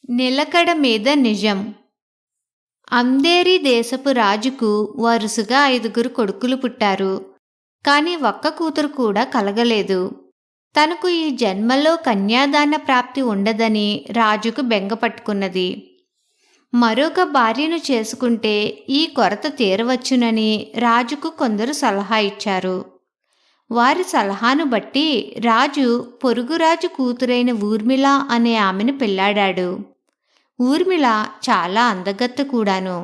నిలకడ మీద నిజం. అందేరి దేశపు రాజుకు వరుసగా 5 కొడుకులు పుట్టారు. కాని ఒక్క కూతురు కూడా కలగలేదు. తనకు ఈ జన్మలో కన్యాదాన ప్రాప్తి ఉండదని రాజుకు బెంగ పట్టుకున్నది. మరొక భార్యను చేసుకుంటే ఈ కొరత తీరవచ్చునని రాజుకు కొందరు సలహా ఇచ్చారు. వారి సలహాను బట్టి రాజు పొరుగురాజు కూతురైన ఊర్మిళ అనే ఆమెను పెళ్లాడాడు. ఊర్మిళ చాలా అందగత్తె కూడాను.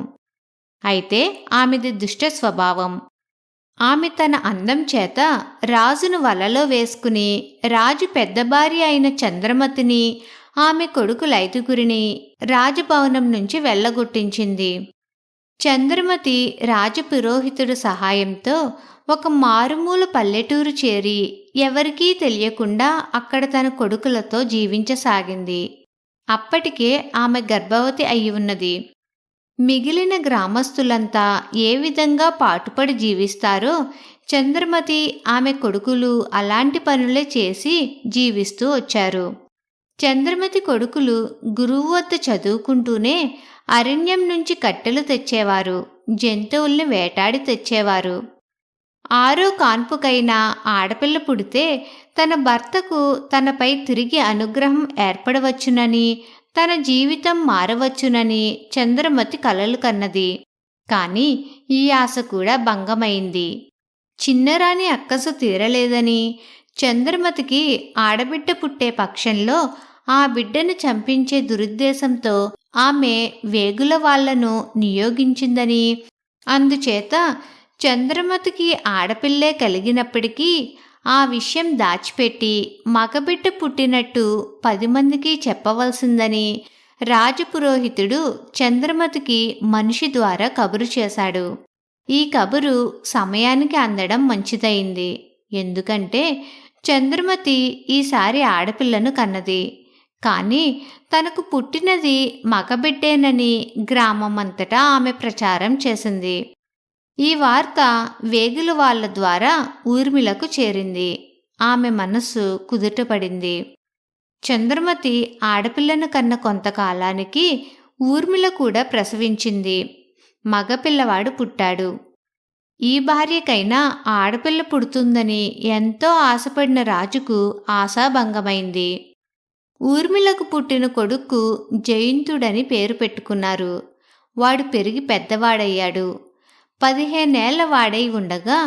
అయితే ఆమెది దుష్ట స్వభావం. ఆమె తన అందం చేత రాజును వలలో వేసుకుని రాజు పెద్ద భార్య అయిన చంద్రమతిని, ఆమె కొడుకులైదుగురిని రాజభవనం నుంచి వెళ్ళగొట్టించింది. చంద్రమతి రాజపురోహితుడు సహాయంతో ఒక మారుమూల పల్లెటూరు చేరి ఎవరికీ తెలియకుండా అక్కడ తన కొడుకులతో జీవించసాగింది. అప్పటికే ఆమె గర్భవతి అయి ఉన్నది. మిగిలిన గ్రామస్తులంతా ఏ విధంగా పాటుపడి జీవిస్తారో చంద్రమతి, ఆమె కొడుకులు అలాంటి పనులే చేసి జీవిస్తూ వచ్చారు. చంద్రమతి కొడుకులు గురువు వద్ద చదువుకుంటూనే అరణ్యం నుంచి కట్టెలు తెచ్చేవారు, జంతువుల్ని వేటాడి తెచ్చేవారు. 6వ కాన్పుకైనా ఆడపిల్ల పుడితే తన భర్తకు తనపై తిరిగి అనుగ్రహం ఏర్పడవచ్చునని, తన జీవితం మారవచ్చునని చంద్రమతి కలలు కన్నది. కాని ఈ ఆశ కూడా భంగమైంది. చిన్నరాణి అక్కసు తీరలేదని, చంద్రమతికి ఆడబిడ్డ పుట్టే పక్షంలో ఆ బిడ్డను చంపించే దురుద్దేశంతో ఆమె వేగుల వాళ్లను నియోగించిందని, అందుచేత చంద్రమతికి ఆడపిల్లే కలిగినప్పటికీ ఆ విషయం దాచిపెట్టి మగబిడ్డ పుట్టినట్టు 10 మందికి చెప్పవలసిందని రాజపురోహితుడు చంద్రమతికి మనిషి ద్వారా కబురు చేశాడు. ఈ కబురు సమయానికి అందడం మంచిదయింది. ఎందుకంటే చంద్రమతి ఈసారి ఆడపిల్లను కన్నది. కాని తనకు పుట్టినది మగబిడ్డేనని గ్రామమంతటా ఆమె ప్రచారం చేసింది. ఈ వార్త వేగుల వాళ్ల ద్వారా ఊర్మిళకు చేరింది. ఆమె మనస్సు కుదుటపడింది. చంద్రమతి ఆడపిల్లను కన్న కొంతకాలానికి ఊర్మిళ కూడా ప్రసవించింది. మగపిల్లవాడు పుట్టాడు. ఈ భార్యకైనా ఆడపిల్ల పుడుతుందని ఎంతో ఆశపడిన రాజుకు ఆశాభంగమైంది. ఊర్మిళకు పుట్టిన కొడుకు జయంతుడని పేరు పెట్టుకున్నారు. వాడు పెరిగి పెద్దవాడయ్యాడు. 15 ఏళ్ల వాడై ఉండగా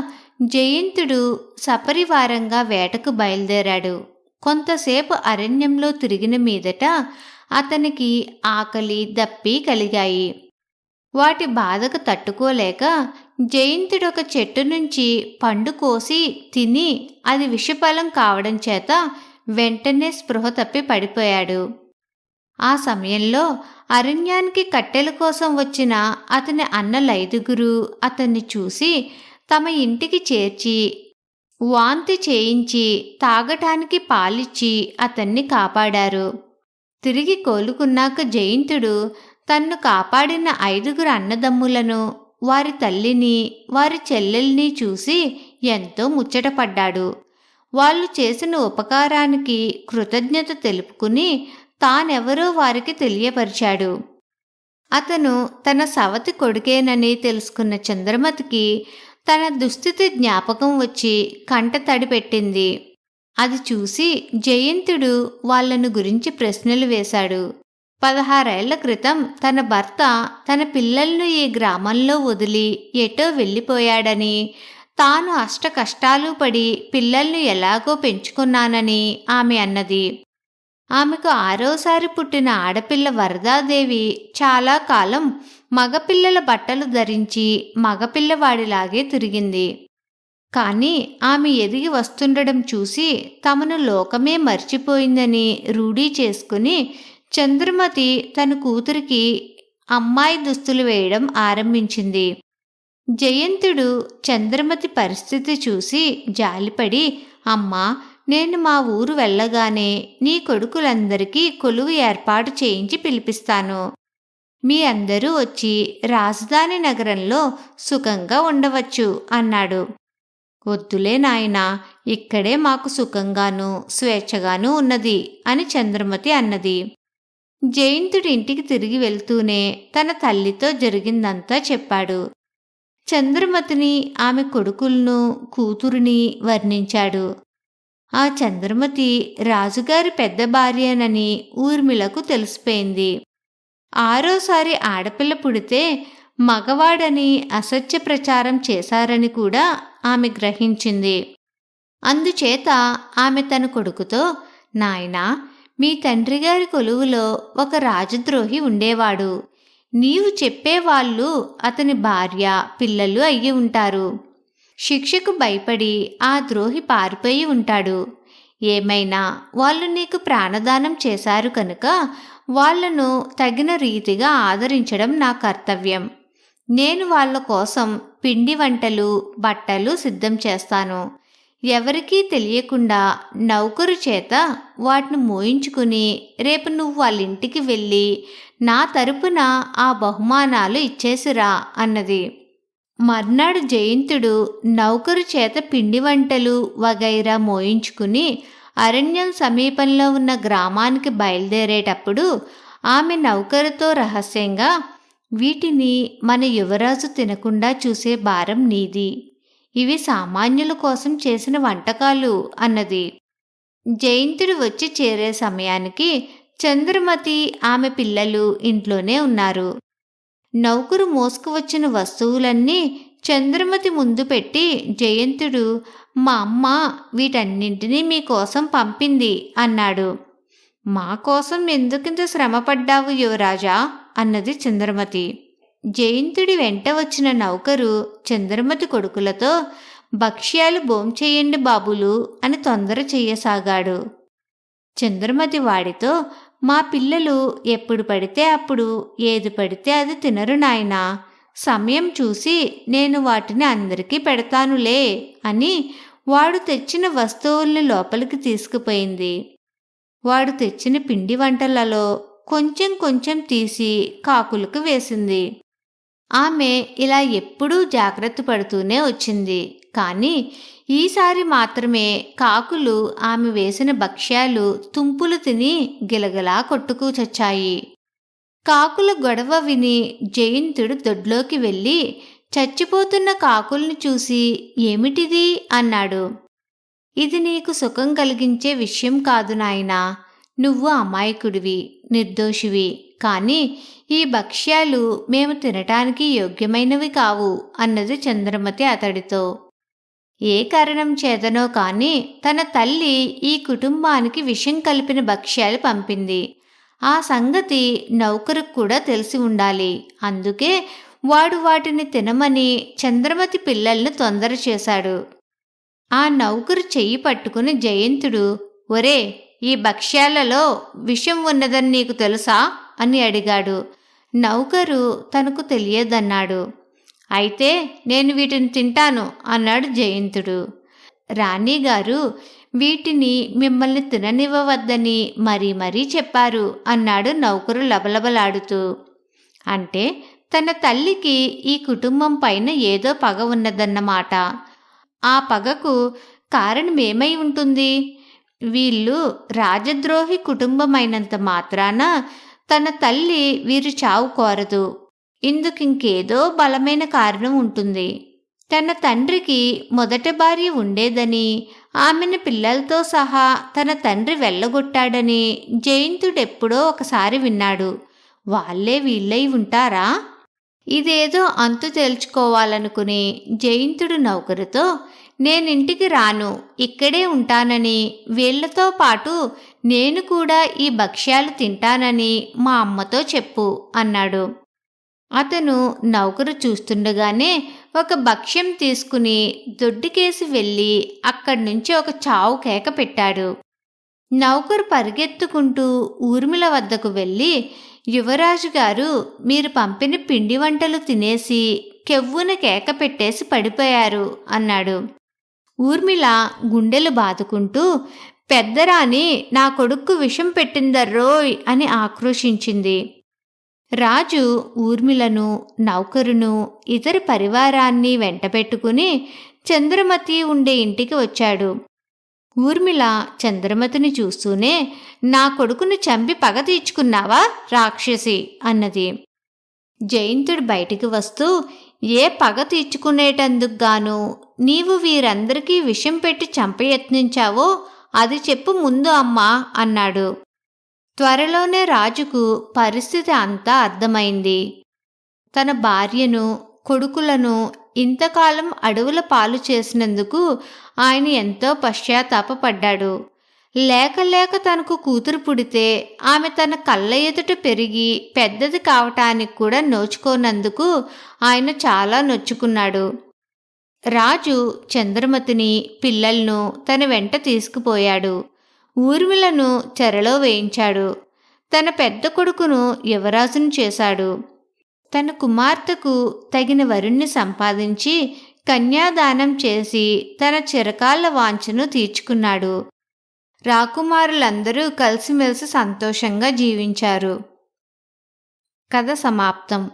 జయంతుడు సపరివారంగా వేటకు బయలుదేరాడు. కొంతసేపు అరణ్యంలో తిరిగిన మీదట అతనికి ఆకలి, దప్పి కలిగాయి. వాటి బాధకు తట్టుకోలేక జయంతుడొక చెట్టు నుంచి పండు కోసి తిని అది విషఫలం కావడం చేత వెంటనే స్పృహ తప్పి పడిపోయాడు. ఆ సమయంలో అరణ్యానికి కట్టెల కోసం వచ్చిన అతని అన్నలైదుగురు అతన్ని చూసి తమ ఇంటికి చేర్చి వాంతి చేయించి తాగటానికి పాలిచ్చి అతన్ని కాపాడారు. తిరిగి కోలుకున్నాక జయంతుడు తన్ను కాపాడిన 5 అన్నదమ్ములను, వారి తల్లిని, వారి చెల్లెల్ని చూసి ఎంతో ముచ్చటపడ్డాడు. వాళ్ళు చేసిన ఉపకారానికి కృతజ్ఞత తెలుపుకుని తానెవరో వారికి తెలియపరిచాడు. అతను తన సవతి కొడుకేనని తెలుసుకున్న చంద్రమతికి తన దుస్థితి జ్ఞాపకం వచ్చి కంట తడి పెట్టింది. అది చూసి జయంతుడు వాళ్లను గురించి ప్రశ్నలు వేశాడు. 16 ఏళ్ల క్రితం తన భర్త తన పిల్లలను ఈ గ్రామంలో వదిలి ఎటో వెళ్ళిపోయాడని, తాను అష్ట కష్టాలు పడి పిల్లల్ని ఎలాగో పెంచుకున్నానని ఆమె అన్నది. ఆమెకు 6వసారి పుట్టిన ఆడపిల్ల వరదాదేవి చాలా కాలం మగపిల్లల బట్టలు ధరించి మగపిల్లవాడిలాగే తిరిగింది. కాని ఆమె ఎదిగి వస్తుండడం చూసి తమను లోకమే మర్చిపోయిందని రూఢీ చేసుకుని చంద్రమతి తన కూతురికి అమ్మాయి దుస్తులు వేయడం ఆరంభించింది. జయంతుడు చంద్రమతి పరిస్థితి చూసి జాలిపడి, అమ్మా, నేను మా ఊరు వెళ్ళగానే నీ కొడుకులందరికీ కొలువు ఏర్పాటు చేయించి పిలిపిస్తాను. మీ అందరూ వచ్చి రాజధాని నగరంలో సుఖంగా ఉండవచ్చు అన్నాడు. వద్దులే నాయనా, ఇక్కడే మాకు సుఖంగానూ స్వేచ్ఛగానూ ఉన్నది అని చంద్రమతి అన్నది. జయంతుడి ఇంటికి తిరిగి వెళ్తూనే తన తల్లితో జరిగిందంతా చెప్పాడు. చంద్రమతిని, ఆమె కొడుకులను, కూతురిని వర్ణించాడు. ఆ చంద్రమతి రాజుగారి పెద్ద భార్యనని ఊర్మిళకు తెలిసిపోయింది. ఆరోసారి ఆడపిల్ల పుడితే మగవాడని అసత్య ప్రచారం చేశారని కూడా ఆమె గ్రహించింది. అందుచేత ఆమె తన కొడుకుతో, నాయనా, మీ తండ్రిగారి కొలువులో ఒక రాజద్రోహి ఉండేవాడు. నీవు చెప్పేవాళ్ళు అతని భార్య, పిల్లలు అయ్యి ఉంటారు. శిక్షకు భయపడి ఆ ద్రోహి పారిపోయి ఉంటాడు. ఏమైనా వాళ్ళు నీకు ప్రాణదానం చేశారు కనుక వాళ్లను తగిన రీతిగా ఆదరించడం నా కర్తవ్యం. నేను వాళ్ళ కోసం పిండి వంటలు, బట్టలు సిద్ధం చేస్తాను. ఎవరికీ తెలియకుండా నౌకరు చేత వాటిని మోయించుకుని రేపు నువ్వు వాళ్ళ ఇంటికి వెళ్ళి నా తరపున ఆ బహుమానాలు ఇచ్చేసిరా అన్నది. మర్నాడు జయంతుడు నౌకరు చేత పిండి వంటలు వగైరా మోయించుకుని అరణ్యం సమీపంలో ఉన్న గ్రామానికి బయలుదేరేటప్పుడు ఆమె నౌకరుతో రహస్యంగా, వీటిని మన యువరాజు తినకుండా చూసే భారం నీది. ఇవి సామాన్యుల కోసం చేసిన వంటకాలు అన్నది. జయంతుడు వచ్చి చేరే సమయానికి చంద్రమతి, ఆమె పిల్లలు ఇంట్లోనే ఉన్నారు. నౌకరు మోసుకువచ్చిన వస్తువులన్నీ చంద్రమతి ముందు పెట్టి జయంతుడు, మా అమ్మ వీటన్నింటినీ మీకోసం పంపింది అన్నాడు. మా కోసం ఎందుకింత శ్రమపడ్డావు యువరాజా అన్నది చంద్రమతి. జయంతుడి వెంట వచ్చిన నౌకరు చంద్రమతి కొడుకులతో, భక్ష్యాలు భోంచేయండి బాబులు అని తొందర చెయ్యసాగాడు. చంద్రమతి వాడితో, మా పిల్లలు ఎప్పుడు పడితే అప్పుడు ఏది పడితే అది తినరు నాయనా. సమయం చూసి నేను వాటిని అందరికీ పెడతానులే అని వాడు తెచ్చిన వస్తువుల్ని లోపలికి తీసుకుపోయింది. వాడు తెచ్చిన పిండి వంటలలో కొంచెం కొంచెం తీసి కాకులకు వేసింది. ఆమె ఇలా ఎప్పుడూ జాగ్రత్త పడుతూనే వచ్చింది. కానీ ఈసారి మాత్రమే కాకులు ఆమె వేసిన భక్ష్యాలు తుంపులు తిని గిలగలా కొట్టుకు చచ్చాయి. కాకుల గొడవ విని జయంతుడు దొడ్లోకి వెళ్ళి చచ్చిపోతున్న కాకుల్ని చూసి, ఏమిటిది అన్నాడు. ఇది నీకు సుఖం కలిగించే విషయం కాదు నాయనా. నువ్వు అమాయకుడివి, నిర్దోషివి. కానీ ఈ భక్ష్యాలు మేము తినటానికి యోగ్యమైనవి కావు అన్నది చంద్రమతి అతడితో. ఏ కారణం చేతనో కాని తన తల్లి ఈ కుటుంబానికి విషం కలిపిన భక్ష్యాలు పంపింది. ఆ సంగతి నౌకరుకు కూడా తెలిసి ఉండాలి. అందుకే వాడు వాటిని తినమని చంద్రమతి పిల్లల్ని తొందర చేశాడు. ఆ నౌకరు చెయ్యి పట్టుకుని జయంతుడు, ఒరే, ఈ భక్ష్యాలలో విషం ఉన్నదని నీకు తెలుసా అని అడిగాడు. నౌకరు తనకు తెలియదన్నాడు. అయితే నేను వీటిని తింటాను అన్నాడు జయంతుడు. రాణిగారు వీటిని మిమ్మల్ని తిననివ్వవద్దని మరీ చెప్పారు అన్నాడు నౌకరు లబలబలాడుతూ. అంటే తన తల్లికి ఈ కుటుంబం పైన ఏదో పగ ఉన్నదన్నమాట. ఆ పగకు కారణమేమై ఉంటుంది? వీళ్ళు రాజద్రోహి కుటుంబమైనంత మాత్రాన తన తల్లి వీరు చావు కోరదు. ఇందుకింకేదో బలమైన కారణం ఉంటుంది. తన తండ్రికి మొదటి భార్య ఉండేదని, ఆమెను పిల్లలతో సహా తన తండ్రి వెళ్ళగొట్టాడని జయంతుడెప్పుడో ఒకసారి విన్నాడు. వాళ్ళే వీళ్ళై ఉంటారా? ఇదేదో అంతు తేల్చుకోవాలనుకుని జయంతుడు నౌకరుతో, నేనింటికి రాను, ఇక్కడే ఉంటానని, వీళ్లతో పాటు నేను కూడా ఈ భక్ష్యాలు తింటానని మా అమ్మతో చెప్పు అన్నాడు. అతను నౌకరు చూస్తుండగానే ఒక భక్ష్యం తీసుకుని దొడ్డికేసి వెళ్ళి అక్కడి నుంచి ఒక చావు కేక పెట్టాడు. నౌకరు పరిగెత్తుకుంటూ ఊర్మిళ వద్దకు వెళ్ళి, యువరాజు గారు మీరు పంపిన పిండి వంటలు తినేసి కెవ్వున కేక పెట్టేసి పడిపోయారు అన్నాడు. ఊర్మిళ గుండెలు బాదుకుంటూ, పెద్దరాణి నా కొడుక్కు విషం పెట్టిందర్రోయ్ అని ఆక్రోశించింది. రాజు ఊర్మిళను, నౌకరును, ఇతర పరివారాన్ని వెంటబెట్టుకుని చంద్రమతి ఉండే ఇంటికి వచ్చాడు. ఊర్మిళ చంద్రమతిని చూస్తూనే, నా కొడుకును చంపి పగ తీర్చుకున్నావా రాక్షసి అన్నది. జయంతుడు బయటికి వస్తూ, ఏ పగ తీర్చుకునేటందుకు గాను నీవు వీరందరికీ విషం పెట్టి చంపయత్నించావో అది చెప్పు ముందు అమ్మా అన్నాడు. త్వరలోనే రాజుకు పరిస్థితి అంతా అర్థమైంది. తన భార్యను, కొడుకులను ఇంతకాలం అడవుల పాలు చేసినందుకు ఆయన ఎంతో పశ్చాత్తాపపడ్డాడు. లేక లేక తనకు కూతురు పుడితే ఆమె తన కళ్ళ ఎదుట పెరిగి పెద్దది కావటానికి కూడా నోచుకోనందుకు ఆయన చాలా నొచ్చుకున్నాడు. రాజు చంద్రమతిని, పిల్లలను తన వెంట తీసుకుపోయాడు. ఊర్మిళను చెరలో వేయించాడు. తన పెద్ద కొడుకును యువరాజును చేశాడు. తన కుమార్తెకు తగిన వరుణ్ణి సంపాదించి కన్యాదానం చేసి తన చిరకాల వాంఛను తీర్చుకున్నాడు. రాకుమారులందరూ కలిసిమెలిసి సంతోషంగా జీవించారు. కథ సమాప్తం.